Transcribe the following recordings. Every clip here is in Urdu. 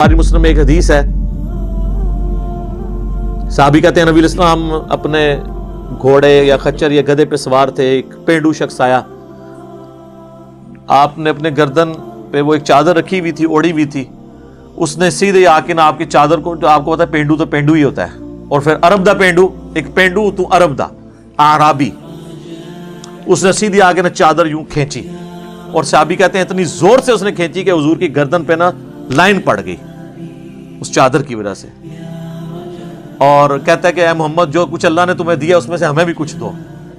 بخاری مسلم میں ایک حدیث ہے، صحابی کہتے ہیں نبی علیہ السلام اپنے گھوڑے یا خچر یا گدھے پہ سوار تھے، ایک پینڈو شخص آیا، آپ نے اپنے گردن پہ وہ ایک چادر رکھی ہوئی تھی، اوڑی ہوئی تھی، اس نے سیدھے آ کے آپ کی چادر کو، جو آپ کو پتا ہے پینڈو تو پینڈو ہی ہوتا ہے، اور پھر عرب دا پینڈو، ایک پینڈو تو عرب دا اعرابی، اس نے سیدھی آ کے چادر یوں کھینچی، اور صحابی کہتے ہیں اتنی زور سے اس نے کھینچی کہ حضور کی گردن پہ لائن پڑ گئی اس چادر کی وجہ سے، اور کہتا ہے کہ اے محمد جو کچھ اللہ نے تمہیں دیا اس میں سے ہمیں بھی کچھ دو،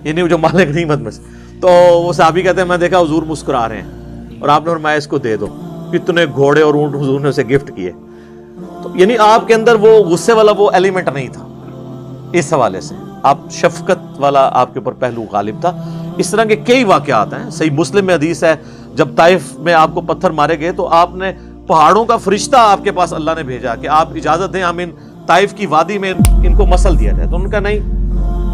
یعنی جو مال غنیمت میں سے۔ تو وہ صحابی کہتے ہیں میں دیکھا حضور مسکرا رہے ہیں اور آپ نے فرمایا اس کو دے دو، کتنے گھوڑے اور اونٹ حضور نے اسے گفٹ کیے۔ تو یعنی آپ کے اندر وہ غصے والا وہ ایلیمنٹ نہیں تھا، اس حوالے سے آپ شفقت والا آپ کے اوپر پہلو غالب تھا۔ اس طرح کے کئی واقعات ہیں، صحیح مسلم میں حدیث ہے جب طائف میں آپ کو پتھر مارے گئے تو آپ نے پہاڑوں کا فرشتہ آپ کے پاس اللہ نے بھیجا کہ آپ اجازت دیں ہم ان طائف کی وادی میں ان کو مسل دیا جائے، تو ان کا نہیں،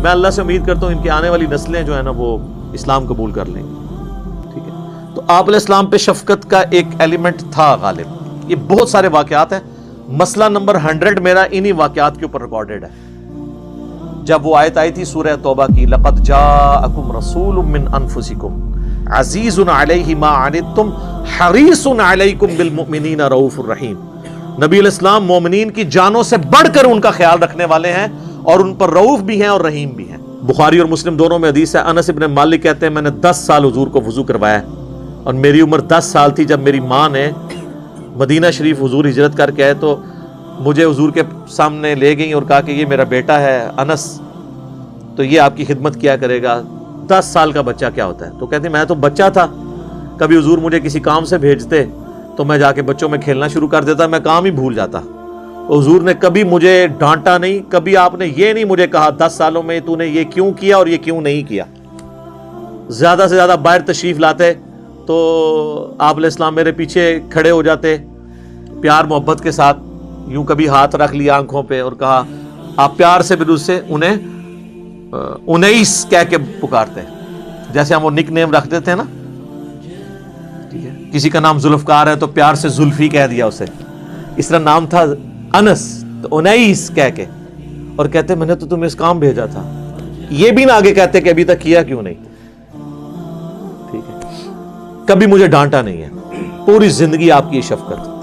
میں اللہ سے امید کرتا ہوں ان کی آنے والی نسلیں جو ہے نا وہ اسلام قبول کر لیں گے، ٹھیک ہے۔ تو آپ علیہ السلام پہ شفقت کا ایک ایلیمنٹ تھا غالب۔ یہ بہت سارے واقعات ہیں، مسئلہ نمبر 100 میرا انہی واقعات کے اوپر ریکارڈڈ ہے۔ جب وہ آیت آئی تھی سورہ توبہ کی، لقد جاءکم رسول من انفسکم عزیز علیہ ما عنتم حریص علیکم بالمؤمنین رؤوف الرحیم، نبی علیہ السلام مومنین کی جانوں سے بڑھ کر ان کا خیال رکھنے والے ہیں اور ان پر رؤوف بھی ہیں اور رحیم بھی ہیں۔ بخاری اور مسلم دونوں میں حدیث ہے، انس ابن مالک کہتے ہیں میں نے 10 سال حضور کو وضو کروایا اور میری عمر 10 سال تھی جب میری ماں نے مدینہ شریف حضور ہجرت کر کے آئے تو مجھے حضور کے سامنے لے گئیں اور کہا کہ یہ میرا بیٹا ہے انس، تو یہ آپ کی خدمت کیا کرے گا۔ 10 سال کا بچہ کیا ہوتا ہے؟ تو کہتی میں تو بچہ تھا، کبھی حضور مجھے کسی کام سے بھیجتے تو میں جا کے بچوں میں کھیلنا شروع کر دیتا، میں کام ہی بھول جاتا۔ حضور نے کبھی مجھے ڈانٹا نہیں، کبھی آپ نے یہ نہیں مجھے کہا 10 سالوں میں تو نے یہ کیوں کیا اور یہ کیوں نہیں کیا۔ زیادہ سے زیادہ باہر تشریف لاتے تو آپ علیہ السلام میرے پیچھے کھڑے ہو جاتے، پیار محبت کے ساتھ یوں کبھی ہاتھ رکھ لیا آنکھوں پہ اور کہا، آپ پیار سے بھی اس سے انہیں انیس کہہ کے پکارتے ہیں، جیسے ہم وہ نک نیم رکھ دیتے ہیں نا، ٹھیک ہے، کسی کا نام ذوالفقار ہے تو پیار سے زلفی کہہ دیا اسے، اس طرح نام تھا انس تو انیس کہہ کے، اور کہتے میں نے تو تمہیں اس کام بھیجا تھا، یہ بھی نہ آگے کہتے کہ ابھی تک کیا کیوں نہیں، ٹھیک ہے، کبھی مجھے ڈانٹا نہیں ہے، پوری زندگی آپ کی شفقت۔